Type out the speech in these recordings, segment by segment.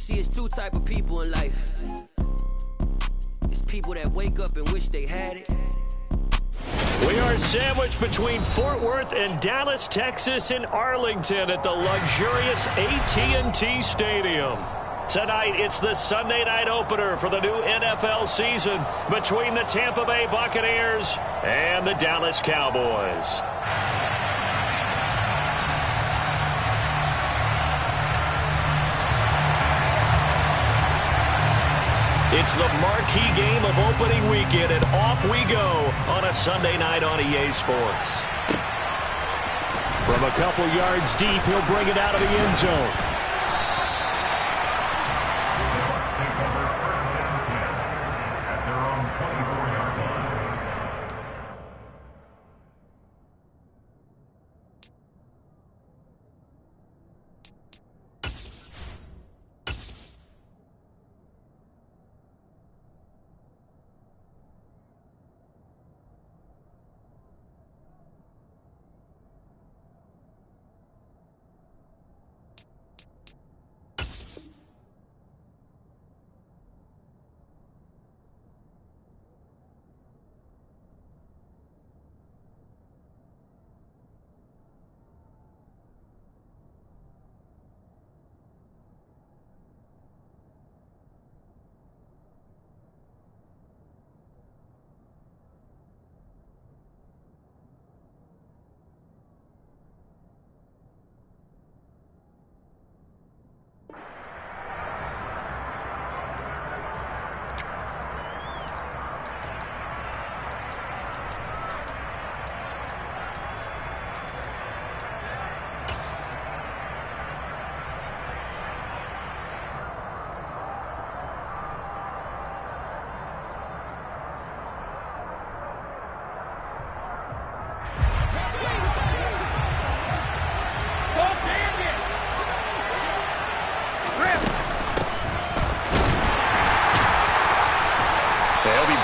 see, it's two type of people in life. It's people that wake up and wish they had it. We are sandwiched between Fort Worth and Dallas, Texas in Arlington at the luxurious AT&T Stadium. Tonight, it's the Sunday night opener for the new NFL season between the Tampa Bay Buccaneers and the Dallas Cowboys. It's the marquee game of opening weekend, and off we go on a Sunday night on EA Sports. From a couple yards deep, he'll bring it out of the end zone.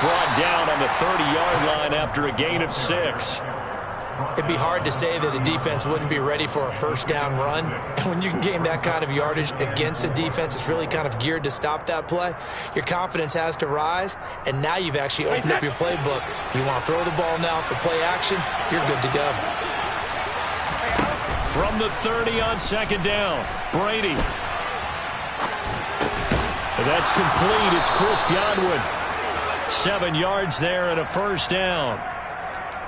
Brought down on the 30-yard line after a gain of 6. It'd be hard to say that a defense wouldn't be ready for a first down run. And when you can gain that kind of yardage against a defense that's really kind of geared to stop that play, your confidence has to rise, and now you've actually opened up your playbook. If you want to throw the ball now for play action, you're good to go. From the 30 on second down, Brady. And that's complete. It's Chris Godwin. 7 yards there and a first down.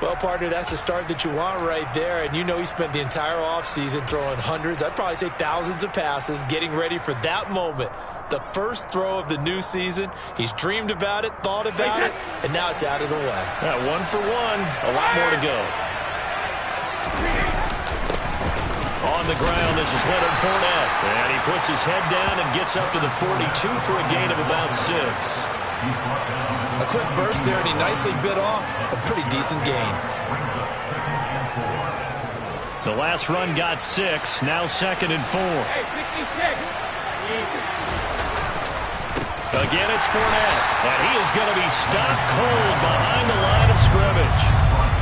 Well, partner, that's the start that you want right there. And you know he spent the entire offseason throwing hundreds, I'd probably say thousands of passes, getting ready for that moment. The first throw of the new season. He's dreamed about it, thought about it, and now it's out of the way. Yeah, 1 for 1. A lot more to go. On the ground, this is Leonard Fournette. And he puts his head down and gets up to the 42 for a gain of about 6. A quick burst there, and he nicely bit off a pretty decent gain. The last run got 6, now 2nd and 4. Again, it's Fournette, and he is going to be stopped cold behind the line of scrimmage.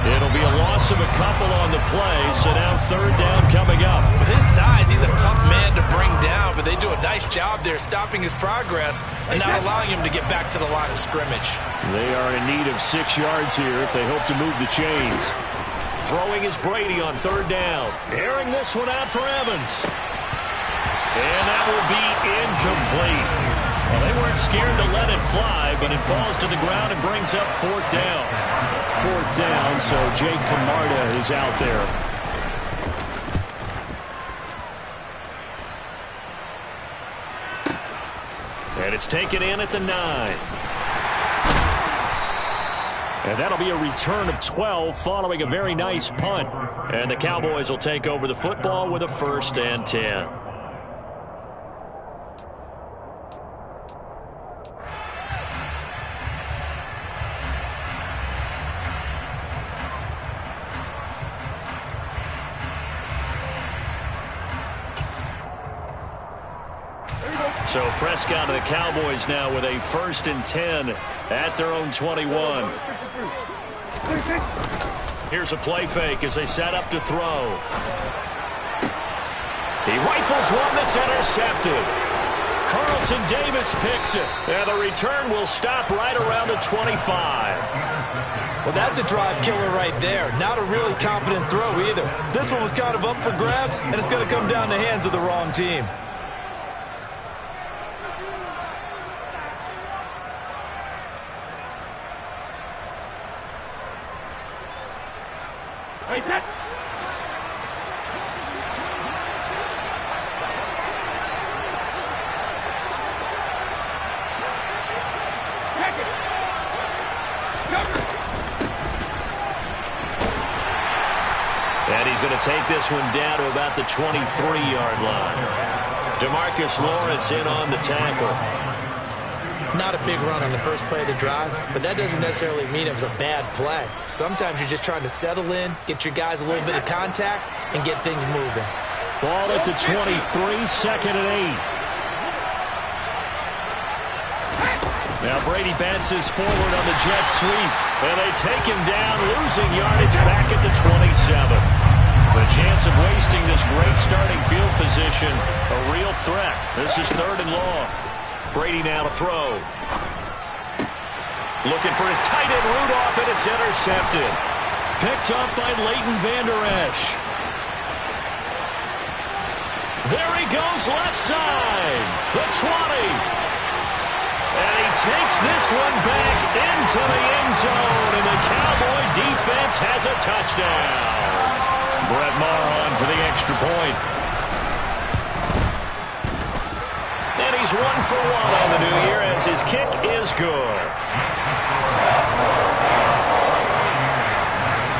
It'll be a loss of a couple on the play, so now 3rd down coming up. With his size, he's a tough man to bring down, but they do a nice job there stopping his progress and not allowing him to get back to the line of scrimmage. They are in need of 6 yards here if they hope to move the chains. Throwing is Brady on 3rd down. Airing this one out for Evans. And that will be incomplete. Well, they weren't scared to let it fly, but it falls to the ground and brings up 4th down. 4th down, so Jake Camarda is out there. And it's taken in at the 9. And that'll be a return of 12 following a very nice punt. And the Cowboys will take over the football with a 1st and 10. So Prescott and the Cowboys now with a 1st and 10 at their own 21. Here's a play fake as they set up to throw. He rifles one that's intercepted. Carlton Davis picks it. And the return will stop right around the 25. Well, that's a drive killer right there. Not a really confident throw either. This one was kind of up for grabs, and it's going to come down the hands of the wrong team. And he's going to take this one down to about the 23-yard line. DeMarcus Lawrence in on the tackle. Not a big run on the first play of the drive, but that doesn't necessarily mean it was a bad play. Sometimes you're just trying to settle in, get your guys a little bit of contact, and get things moving. Ball at the 23, 2nd and 8. Now Brady bounces forward on the jet sweep, and they take him down, losing yardage back at the 27. The chance of wasting this great starting field position, a real threat. This is 3rd and long. Brady now to throw. Looking for his tight end Rudolph, and it's intercepted. Picked up by Leighton Vander Esch. There he goes, left side. The 20. And he takes this one back into the end zone, and the Cowboy defense has a touchdown. Brett Maher on for the extra point. And he's 1 for 1 on the new year as his kick is good.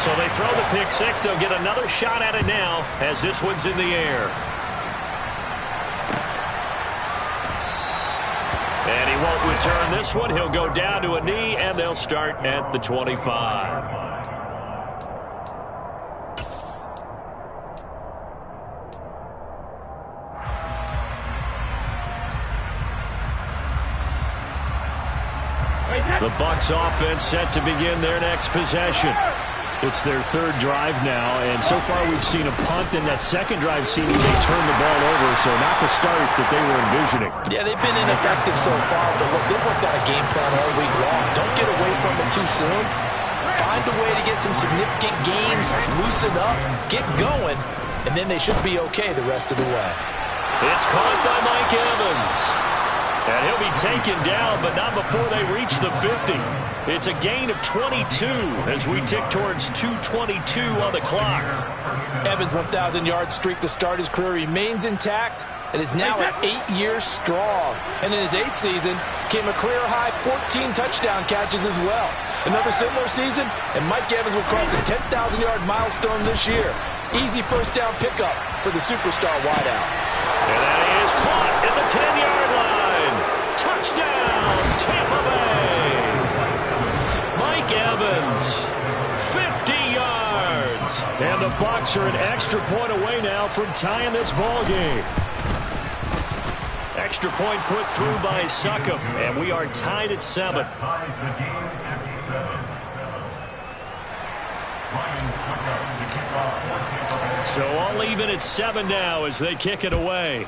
So they throw the pick six. They'll get another shot at it now as this one's in the air. And he won't return this one. He'll go down to a knee, and they'll start at the 25. The Bucs offense set to begin their next possession. It's their 3rd drive now, and so far we've seen a punt. In that 2nd drive, seeming they turned the ball over, so not the start that they were envisioning. Yeah, they've been ineffective so far, but look, they've worked out a game plan all week long. Don't get away from it too soon. Find a way to get some significant gains, loosen up, get going, and then they should be okay the rest of the way. It's caught by Mike Evans. And he'll be taken down, but not before they reach the 50. It's a gain of 22 as we tick towards 2:22 on the clock. Evans' 1,000-yard streak to start his career remains intact and is now at 8 years strong. And in his 8th season, came a career-high 14 touchdown catches as well. Another similar season, and Mike Evans will cross the 10,000-yard milestone this year. Easy first down pickup for the superstar wideout. And that is caught at the 10-yard line. Touchdown, Tampa Bay. Mike Evans, 50 yards. And the Bucs are an extra point away now from tying this ball game. Extra point put through by Succop, and we are tied at 7. So all even at 7 now as they kick it away.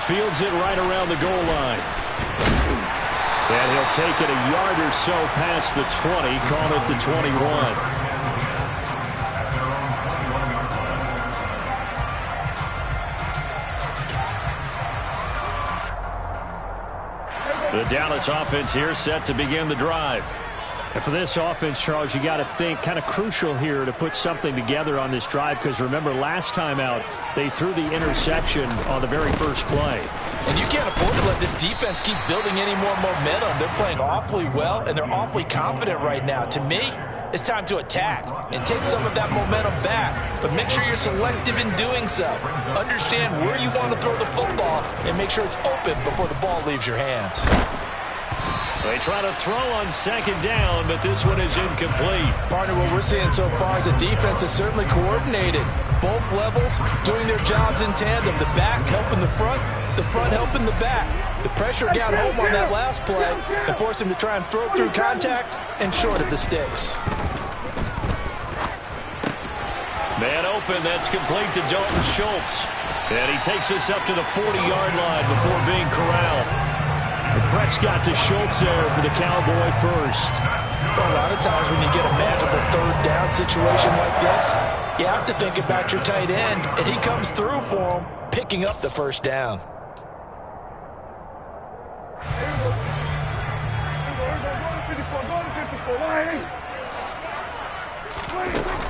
Fields it right around the goal line. And he'll take it a yard or so past the 20, call it the 21. The Dallas offense here set to begin the drive. And for this offense, Charles, you got to think kind of crucial here to put something together on this drive, because remember last time out they threw the interception on the very first play. And you can't afford to let this defense keep building any more momentum. They're playing awfully well, and they're awfully confident right now. To me, it's time to attack and take some of that momentum back. But make sure you're selective in doing so. Understand where you want to throw the football and make sure it's open before the ball leaves your hands. They try to throw on 2nd down, but this one is incomplete. Partner, what we're seeing so far is the defense is certainly coordinated. Both levels doing their jobs in tandem. The back helping the front helping the back. The pressure got home on that last play and forced him to try and throw through contact and short of the sticks. Man open, that's complete to Dalton Schultz. And he takes us up to the 40-yard line before being corralled. And Prescott to Schultz there for the Cowboy first. Well, a lot of times when you get a manageable third down situation like this, you have to think about your tight end, and he comes through for him, picking up the first down.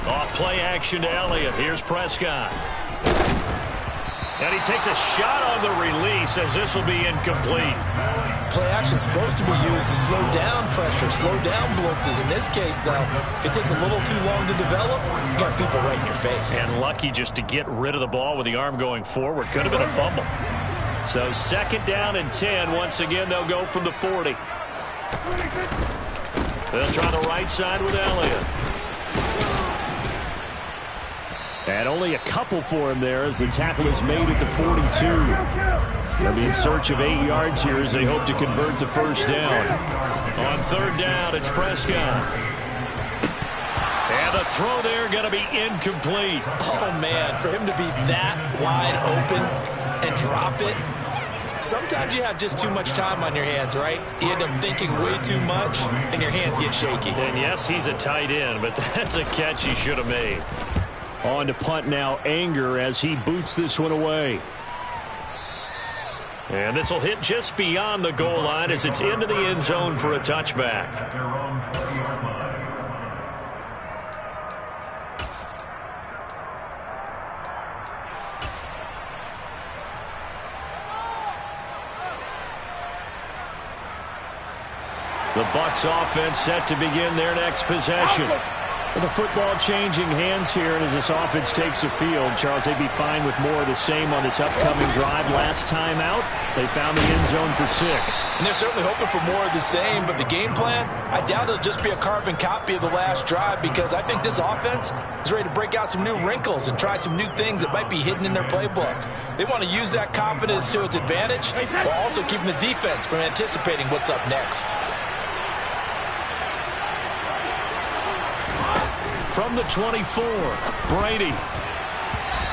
Off play action to Elliott. Here's Prescott. And he takes a shot on the release as this will be incomplete. Play action is supposed to be used to slow down pressure, slow down blitzes. In this case, though, if it takes a little too long to develop, you got people right in your face. And lucky just to get rid of the ball with the arm going forward. Could have been a fumble. So 2nd down and 10. Once again, they'll go from the 40. They'll try the right side with Elliott. And only a couple for him there as the tackle is made at the 42. They'll be in search of 8 yards here as they hope to convert the first down. On 3rd down, it's Prescott. And the throw there going to be incomplete. Oh, man, for him to be that wide open and drop it. Sometimes you have just too much time on your hands, right? You end up thinking way too much, and your hands get shaky. And yes, he's a tight end, but that's a catch he should have made. On to punt now, Anger, as he boots this one away. And this will hit just beyond the goal line as it's into the end zone for a touchback. The Bucs offense set to begin their next possession. With the football changing hands here, and as this offense takes the field, Charles, they'd be fine with more of the same on this upcoming drive. Last time out, they found the end zone for 6. And they're certainly hoping for more of the same, but the game plan, I doubt it'll just be a carbon copy of the last drive, because I think this offense is ready to break out some new wrinkles and try some new things that might be hidden in their playbook. They want to use that confidence to its advantage, while also keeping the defense from anticipating what's up next. From the 24, Brady.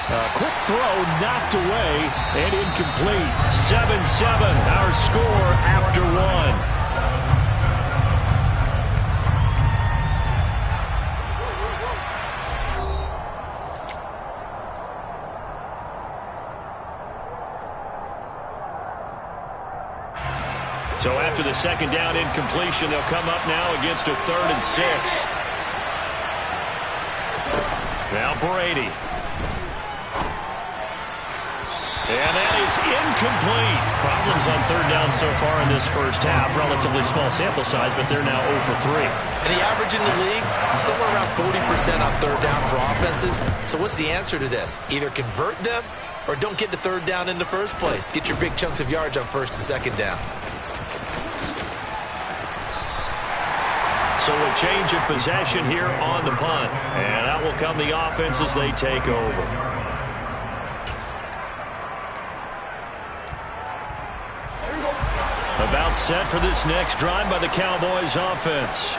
A quick throw knocked away and incomplete. 7-7, our score after 1. So after the 2nd down incompletion, they'll come up now against a 3rd and 6. Now Brady. And that is incomplete. Problems on 3rd down so far in this first half. Relatively small sample size, but they're now 0 for 3. And the average in the league, somewhere around 40% on 3rd down for offenses. So what's the answer to this? Either convert them or don't get the 3rd down in the first place. Get your big chunks of yards on 1st and 2nd down. So a change of possession here on the punt. And out will come the offense as they take over. About set for this next drive by the Cowboys offense.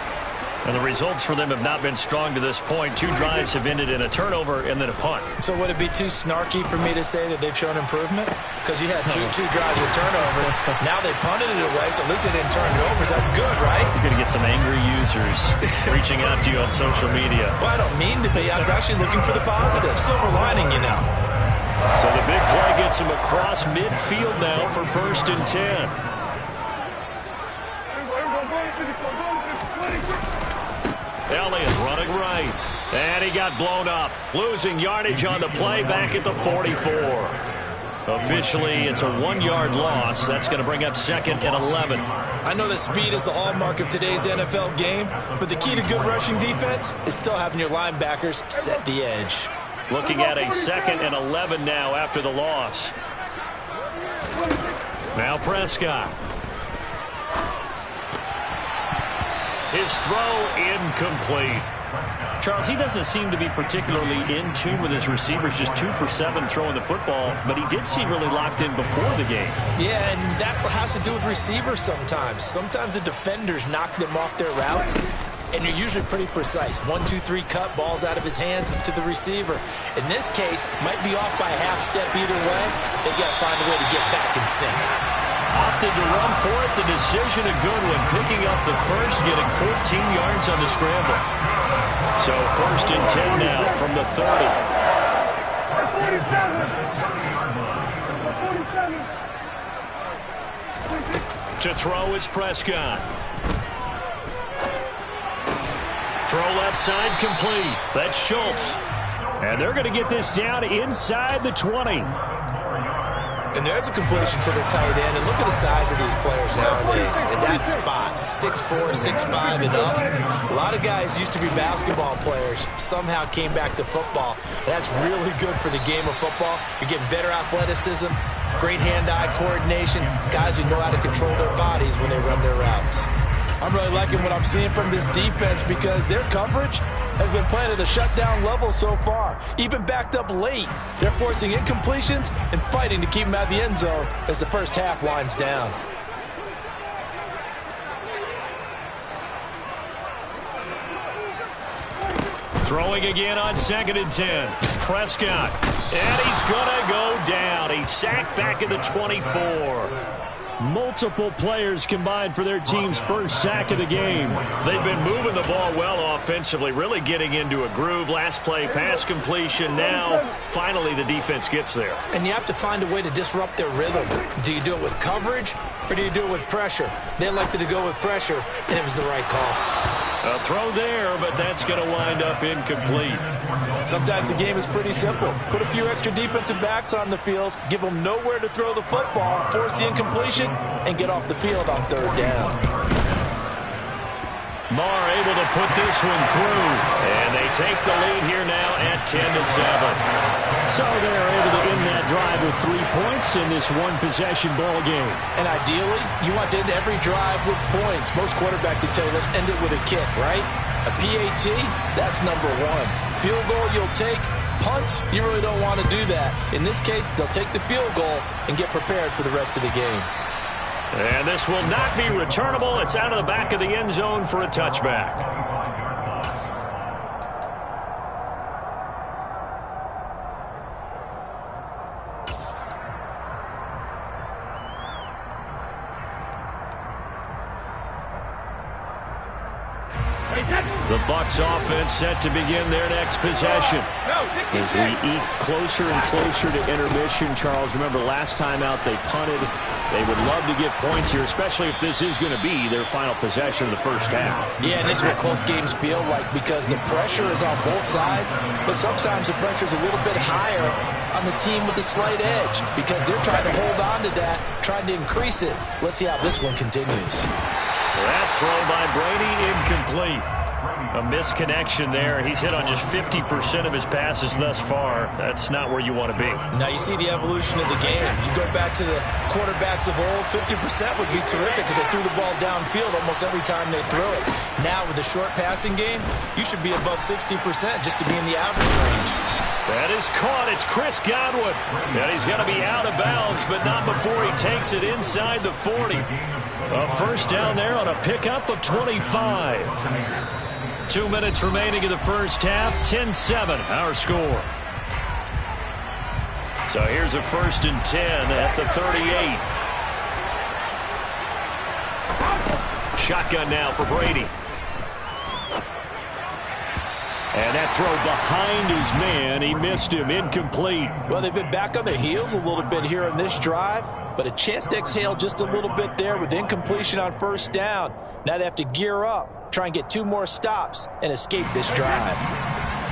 And the results for them have not been strong to this point. 2 drives have ended in a turnover and then a punt. So would it be too snarky for me to say that they've shown improvement? Because you had two drives with turnovers. Now they punted it away, so at least they didn't turn it over. So that's good, right? You're going to get some angry users reaching out to you on social media. Well, I don't mean to be. I was actually looking for the positive. Silver lining, you know. So the big play gets him across midfield now for 1st and 10. Elliott running right. And he got blown up. Losing yardage on the play back at the 44. Officially, it's a 1-yard loss. That's going to bring up 2nd and 11. I know that speed is the hallmark of today's NFL game, but the key to good rushing defense is still having your linebackers set the edge. Looking at a 2nd and 11 now after the loss. Now Prescott. His throw incomplete. Charles, he doesn't seem to be particularly in tune with his receivers, just 2 for 7 throwing the football, but he did seem really locked in before the game. Yeah, and that has to do with receivers sometimes. Sometimes the defenders knock them off their routes. and you're usually pretty precise. 1, 2, 3 cut, balls out of his hands to the receiver. In this case, might be off by a half step either way. They've got to find a way to get back in sync. Opted to run for it. The decision a good one. Picking up the first, getting 14 yards on the scramble. So 1st and 10 now from the 30. To throw is Prescott. Throw left side complete. That's Schultz. And they're going to get this down inside the 20. And there's a completion to the tight end. And look at the size of these players nowadays. At that spot, 6'4", 6'5", and up. A lot of guys used to be basketball players, somehow came back to football. That's really good for the game of football. You're getting better athleticism, great hand-eye coordination, guys who know how to control their bodies when they run their routes. I'm really liking what I'm seeing from this defense because their coverage has been playing at a shutdown level so far. Even backed up late, they're forcing incompletions and fighting to keep them out of the end zone as the first half winds down. Throwing again on 2nd and 10. Prescott. And he's going to go down. He's sacked back at the 24. Multiple players combined for their team's first sack of the game. They've been moving the ball well offensively, really getting into a groove. Last play, pass completion. Now, finally, the defense gets there. And you have to find a way to disrupt their rhythm. Do you do it with coverage, or do you do it with pressure? They elected to go with pressure, and it was the right call. A throw there, but that's going to wind up incomplete. Sometimes the game is pretty simple. Put a few extra defensive backs on the field, give them nowhere to throw the football, force the incompletion, and get off the field on 3rd down. Marr able to put this one through, and they take the lead here now at 10-7. So they're able to end that drive with 3 points in this one-possession ball game. And ideally, you want to end every drive with points. Most quarterbacks would tell you, let's end it with a kick, right? A PAT, that's number 1. Field goal you'll take. Punts, you really don't want to do that. In this case, they'll take the field goal and get prepared for the rest of the game. And this will not be returnable. It's out of the back of the end zone for a touchback. The Bucs offense set to begin their next possession. As we eat closer and closer to intermission, Charles, remember last time out they punted. They would love to get points here, especially if this is going to be their final possession of the first half. Yeah, and this is what close games feel like because the pressure is on both sides, but sometimes the pressure is a little bit higher on the team with the slight edge because they're trying to hold on to that, trying to increase it. Let's see how this one continues. That throw by Brady incomplete. A misconnection there. He's hit on just 50% of his passes thus far. That's not where you want to be. Now you see the evolution of the game. You go back to the quarterbacks of old, 50% would be terrific because they threw the ball downfield almost every time they threw it. Now with the short passing game, you should be above 60% just to be in the average range. That is caught. It's Chris Godwin. And he's going to be out of bounds, but not before he takes it inside the 40. A first down there on a pickup of 25. 2 minutes remaining in the first half. 10-7, our score. So here's a 1st and 10 at the 38. Shotgun now for Brady. And that throw behind his man. He missed him. Incomplete. Well, they've been back on their heels a little bit here in this drive, but a chance to exhale just a little bit there with incompletion on first down. Now they have to gear up, try and get 2 more stops, and escape this drive.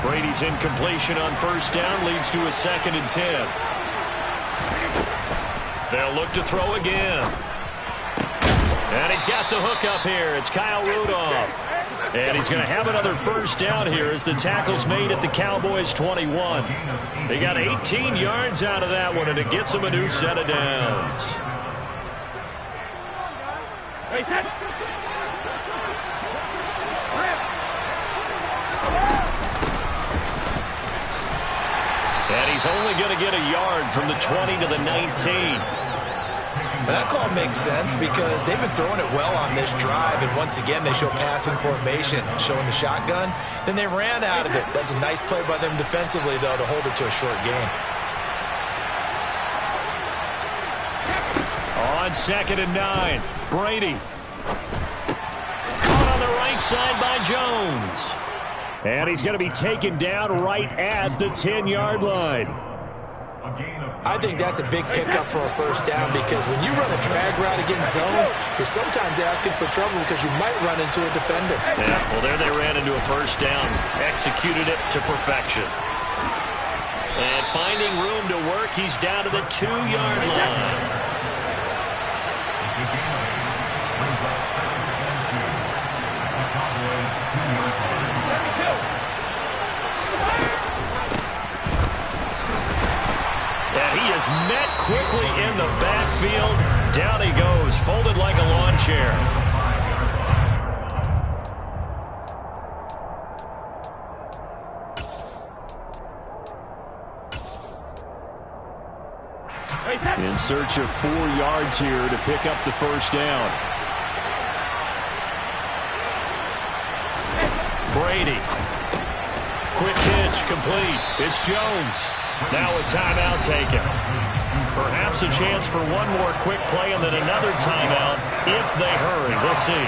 Brady's incompletion on first down leads to a 2nd and 10. They'll look to throw again. And he's got the hook up here. It's Kyle Rudolph. And he's going to have another first down here as the tackle's made at the Cowboys' 21. They got 18 yards out of that one, and it gets them a new set of downs. And he's only going to get a yard from the 20 to the 19. But that call makes sense because they've been throwing it well on this drive, and once again they show passing formation, showing the shotgun. Then they ran out of it. That's a nice play by them defensively, though, to hold it to a short gain. On 2nd and 9, Brady. Caught on the right side by Jones. And he's going to be taken down right at the 10-yard line. I think that's a big pickup for a first down because when you run a drag route against zone, you're sometimes asking for trouble because you might run into a defender. Yeah, well, there they ran into a first down. Executed it to perfection. And finding room to work, he's down to the 2-yard line. And he is met quickly in the backfield. Down he goes, folded like a lawn chair. In search of 4 yards here to pick up the first down. Brady. Quick pitch, complete. It's Jones. Now a timeout taken. Perhaps a chance for one more quick play and then another timeout if they hurry. We'll see.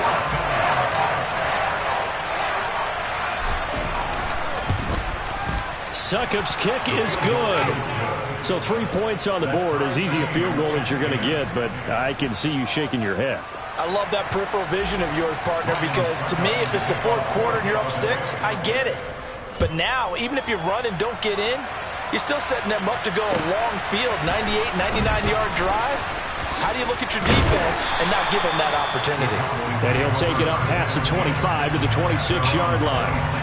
Succop's kick is good. So 3 points on the board. As easy a field goal as you're going to get, but I can see you shaking your head. I love that peripheral vision of yours, partner, because to me, if it's the 4th quarter and you're up 6, I get it. But now, even if you run and don't get in, you're still setting them up to go a long field, 98, 99-yard drive. How do you look at your defense and not give them that opportunity? And he'll take it up past the 25 to the 26-yard line.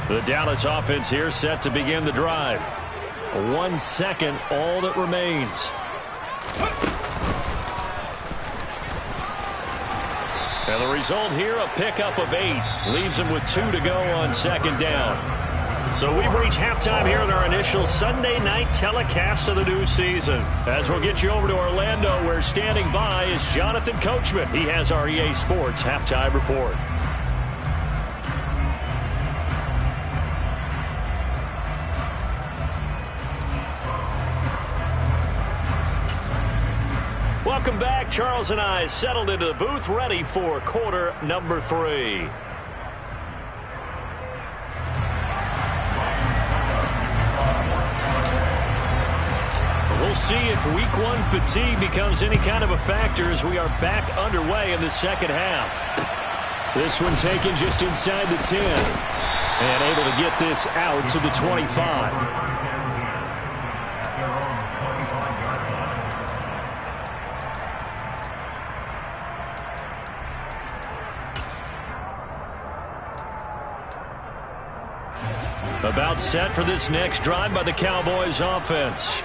The Dallas offense here set to begin the drive. 1 second, all that remains. And the result here, a pickup of 8. Leaves them with 2 to go on 2nd down. So we've reached halftime here in our initial Sunday night telecast of the new season. As we'll get you over to Orlando, where standing by is Jonathan Coachman. He has our EA Sports halftime report. Welcome back. Charles and I settled into the booth, ready for quarter number 3. We'll see if week 1 fatigue becomes any kind of a factor as we are back underway in the second half. This one taken just inside the 10 and able to get this out to the 25. About set for this next drive by the Cowboys offense.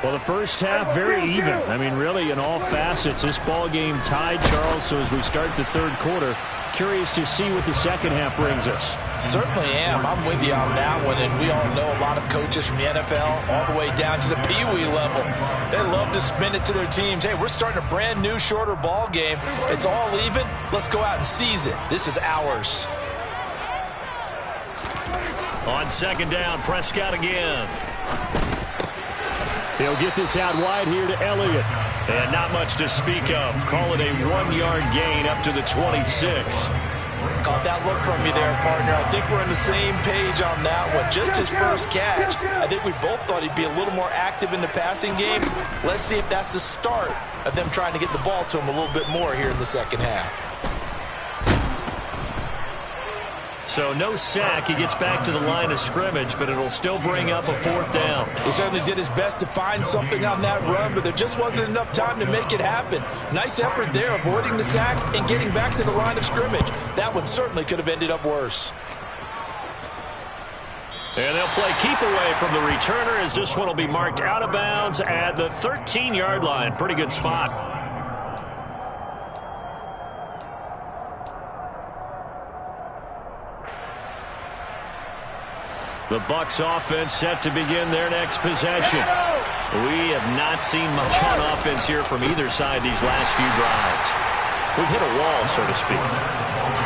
Well, the first half very even. I mean, really in all facets, this ball game tied, Charles. So as we start the 3rd quarter, curious to see what the second half brings us. Certainly am. I'm with you on that one, and we all know a lot of coaches from the NFL all the way down to the Pee-wee level. They love to spin it to their teams. Hey, we're starting a brand new, shorter ball game. It's all even. Let's go out and seize it. This is ours. On 2nd down, Prescott again. He'll get this out wide here to Elliott. And not much to speak of. Call it a 1-yard gain up to the 26. Caught that look from you there, partner. I think we're on the same page on that one. Just his first catch. I think we both thought he'd be a little more active in the passing game. Let's see if that's the start of them trying to get the ball to him a little bit more here in the second half. So no sack. He gets back to the line of scrimmage, but it'll still bring up a 4th down. He certainly did his best to find something on that run, but there just wasn't enough time to make it happen. Nice effort there, avoiding the sack and getting back to the line of scrimmage. That one certainly could have ended up worse. And they'll play keep away from the returner as this one will be marked out of bounds at the 13-yard line. Pretty good spot. The Bucs offense set to begin their next possession. We have not seen much on offense here from either side these last few drives. We've hit a wall, so to speak.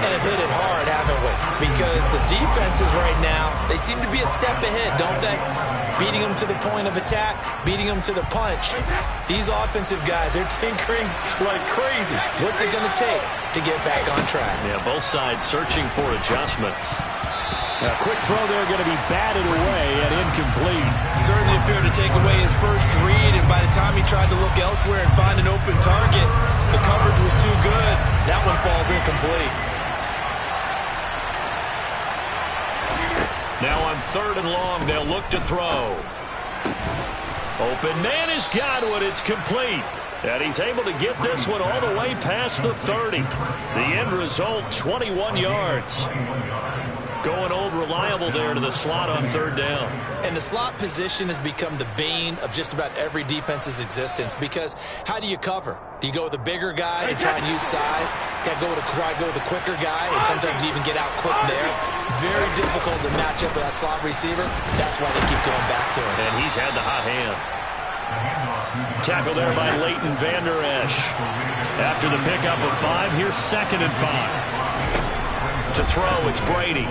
And have hit it hard, haven't we? Because the defenses right now, they seem to be a step ahead, don't they? Beating them to the point of attack, beating them to the punch. These offensive guys, they're tinkering like crazy. What's it going to take to get back on track? Yeah, both sides searching for adjustments. A quick throw there going to be batted away and incomplete. Certainly appeared to take away his first read, and by the time he tried to look elsewhere and find an open target, the coverage was too good. That one falls incomplete. Now on 3rd and long, they'll look to throw. Open man has got one. It's complete. And he's able to get this one all the way past the 30. The end result, 21 yards. Going old reliable there to the slot on 3rd down. And the slot position has become the bane of just about every defense's existence, because how do you cover? Do you go with a bigger guy to try and use size? Got to try to go with a quicker guy, and sometimes you even get out quick there. Very difficult to match up with that slot receiver. That's why they keep going back to him. And he's had the hot hand. Tackle there by Leighton Vander Esch. After the pickup of 5, here's 2nd and 5. To throw, it's Brady.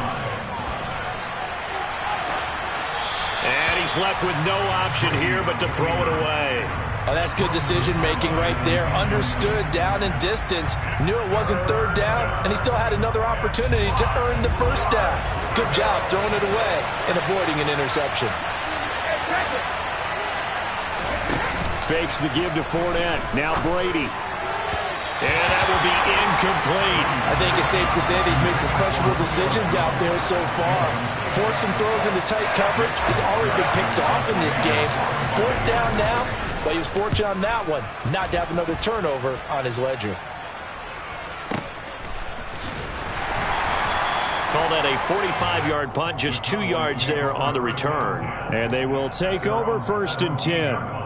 And he's left with no option here but to throw it away. Oh, that's good decision-making right there. Understood down and distance. Knew it wasn't 3rd down, and he still had another opportunity to earn the 1st down. Good job throwing it away and avoiding an interception. Fakes the give to Fournette. Now Brady. And that will be incomplete. I think it's safe to say that he's made some questionable decisions out there so far. Forced some throws into tight coverage. He's already been picked off in this game. 4th down now, but he was fortunate on that one not to have another turnover on his ledger. Call that a 45-yard punt, just 2 yards there on the return. And they will take over 1st and 10.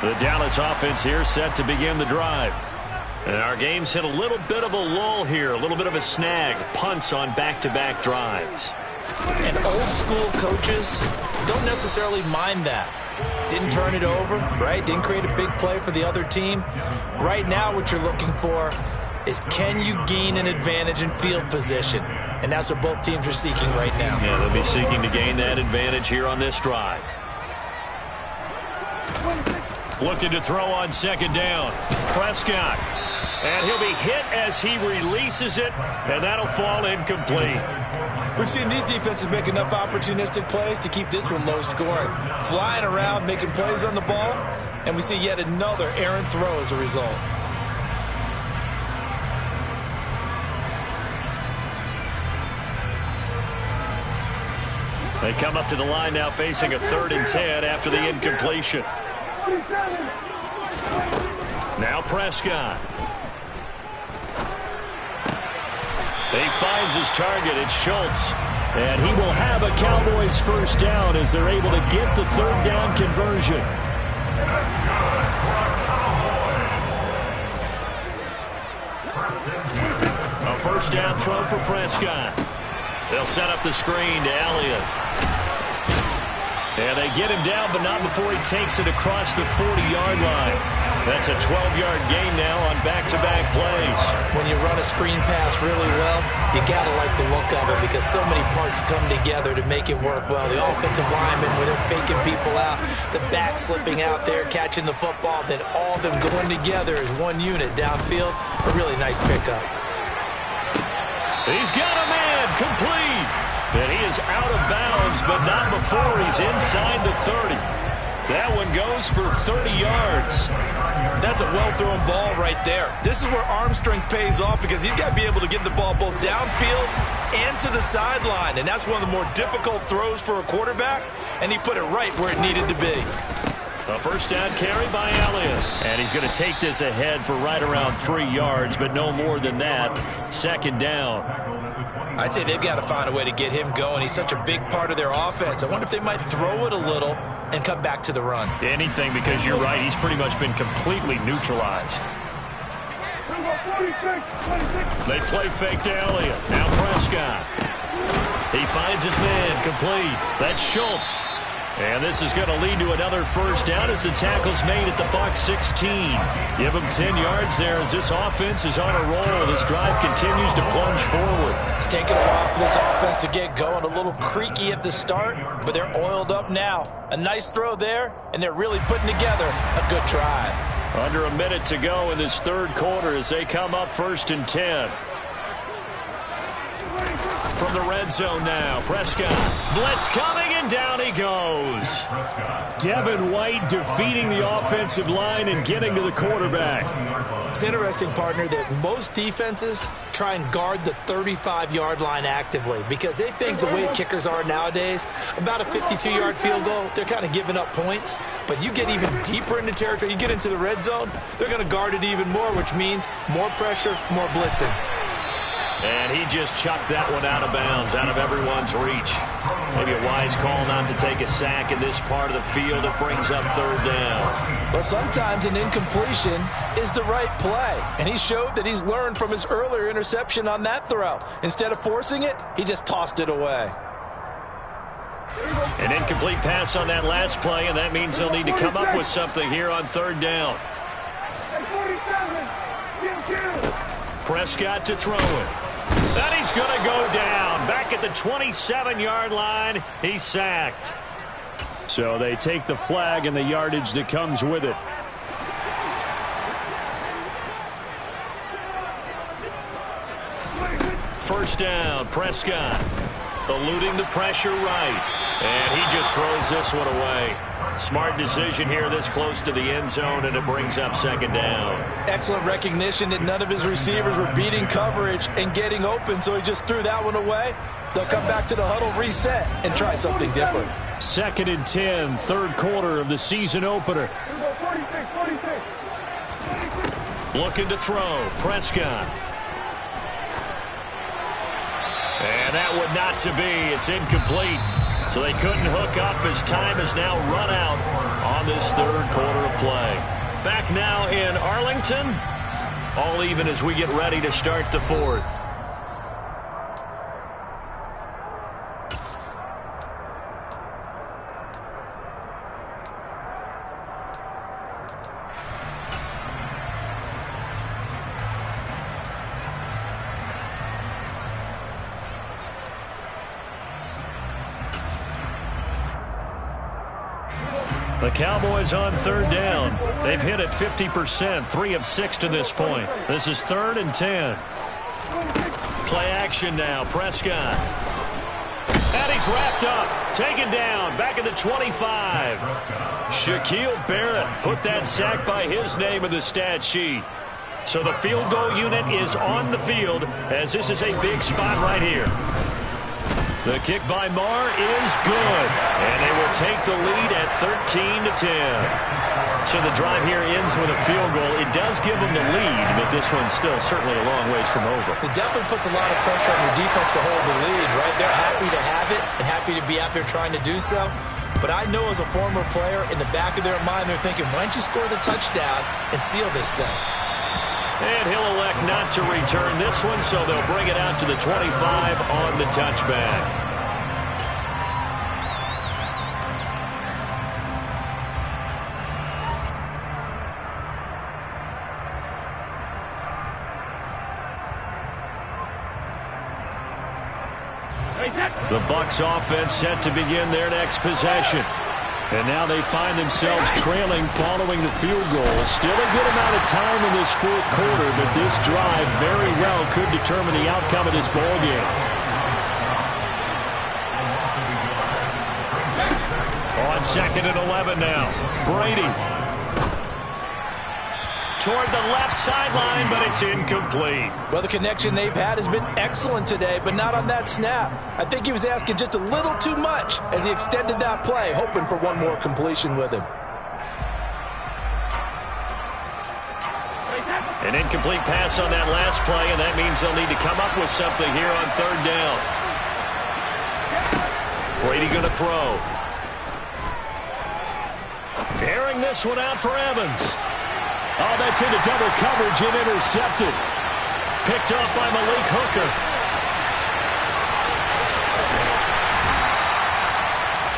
The Dallas offense here set to begin the drive. And our game's hit a little bit of a lull here, a little bit of a snag. Punts on back-to-back drives. And old-school coaches don't necessarily mind that. Didn't turn it over, right? Didn't create a big play for the other team. Right now what you're looking for is, can you gain an advantage in field position? And that's what both teams are seeking right now. Yeah, they'll be seeking to gain that advantage here on this drive. Looking to throw on 2nd down. Prescott. And he'll be hit as he releases it, and that'll fall incomplete. We've seen these defenses make enough opportunistic plays to keep this one low scoring. Flying around, making plays on the ball, and we see yet another errant throw as a result. They come up to the line now facing a 3rd and 10 after the incompletion. Now Prescott. He finds his target. It's Schultz. And he will have a Cowboys 1st down as they're able to get the 3rd down conversion. A 1st down throw for Prescott. They'll set up the screen to Elliott. And they get him down, but not before he takes it across the 40-yard line. That's a 12-yard gain now on back-to-back plays. When you run a screen pass really well, you got to like the look of it because so many parts come together to make it work well. The offensive linemen, where they're faking people out, the back slipping out there, catching the football, then all of them going together as one unit downfield. A really nice pickup. He's got a man, complete. And he is out of bounds, but not before he's inside the 30. That one goes for 30 yards. That's a well-thrown ball right there. This is where arm strength pays off because he's got to be able to get the ball both downfield and to the sideline. And that's one of the more difficult throws for a quarterback, and he put it right where it needed to be. A 1st down carry by Elliott. And he's going to take this ahead for right around 3 yards, but no more than that. 2nd down. I'd say they've got to find a way to get him going. He's such a big part of their offense. I wonder if they might throw it a little and come back to the run. Anything, because you're right. He's pretty much been completely neutralized. They play fake to Elliott. Now Prescott. He finds his man complete. That's Schultz. And this is going to lead to another first down as the tackle's made at the Bucs 16. Give them 10 yards there as this offense is on a roll. This drive continues to plunge forward. It's taken a while for this offense to get going. A little creaky at the start, but they're oiled up now. A nice throw there, and they're really putting together a good drive. Under a minute to go in this third quarter as they come up 1st and 10. From the red zone now, Prescott. Blitz coming, and down he goes. Devin White defeating the offensive line and getting to the quarterback. It's interesting, partner, that most defenses try and guard the 35-yard line actively because they think the way kickers are nowadays, about a 52-yard field goal, they're kind of giving up points. But you get even deeper into territory, you get into the red zone, they're going to guard it even more, which means more pressure, more blitzing. And he just chucked that one out of bounds, out of everyone's reach. Maybe a wise call not to take a sack in this part of the field. It brings up 3rd down. Well, sometimes an incompletion is the right play. And he showed that he's learned from his earlier interception on that throw. Instead of forcing it, he just tossed it away. An incomplete pass on that last play, and that means they'll need to come up with something here on 3rd down. Prescott to throw it. And he's going to go down. Back at the 27-yard line, he's sacked. So they take the flag and the yardage that comes with it. First down, Prescott. Eluding the pressure right. And he just throws this one away. Smart decision here this close to the end zone, and it brings up 2nd down. Excellent recognition that none of his receivers were beating coverage and getting open, so he just threw that one away. They'll come back to the huddle, reset, and try something different. 2nd and 10, 3rd quarter of the season opener. Looking to throw, Prescott. And that would not to be. It's incomplete. So they couldn't hook up as time has now run out on this 3rd quarter of play. Back now in Arlington. All even as we get ready to start the 4th. The Cowboys on 3rd down. They've hit it 50%, 3 of 6 to this point. This is 3rd and 10. Play action now, Prescott. And he's wrapped up, taken down, back at the 25. Shaquille Barrett put that sack by his name in the stat sheet. So the field goal unit is on the field as this is a big spot right here. The kick by Marr is good, and they will take the lead at 13-10. So the drive here ends with a field goal. It does give them the lead, but this one's still certainly a long ways from over. It definitely puts a lot of pressure on your defense to hold the lead, right? They're happy to have it and happy to be out there trying to do so. But I know as a former player, in the back of their mind, they're thinking, why don't you score the touchdown and seal this thing? And he'll elect not to return this one, so they'll bring it out to the 25 on the touchback. The Bucs offense set to begin their next possession. And now they find themselves trailing following the field goal. Still a good amount of time in this 4th quarter, but this drive very well could determine the outcome of this ball game. On 2nd and 11 now, Brady. Toward the left sideline, but it's incomplete. Well, the connection they've had has been excellent today, but not on that snap. I think he was asking just a little too much as he extended that play, hoping for one more completion with him. An incomplete pass on that last play, and that means they'll need to come up with something here on 3rd down. Brady going to throw. Airing this one out for Evans. Oh, that's into double coverage and intercepted. Picked up by Malik Hooker.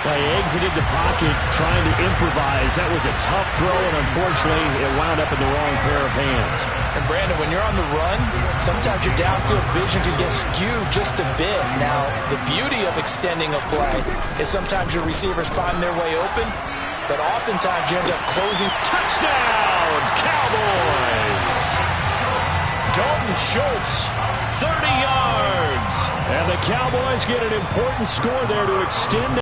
Well, he exited the pocket trying to improvise. That was a tough throw, and unfortunately, it wound up in the wrong pair of hands. And, Brandon, when you're on the run, sometimes your downfield vision can get skewed just a bit. Now, the beauty of extending a play is sometimes your receivers find their way open, but oftentimes you end up closing. Touchdown, Cowboys! Dalton Schultz, 30 yards. And the Cowboys get an important score there to extend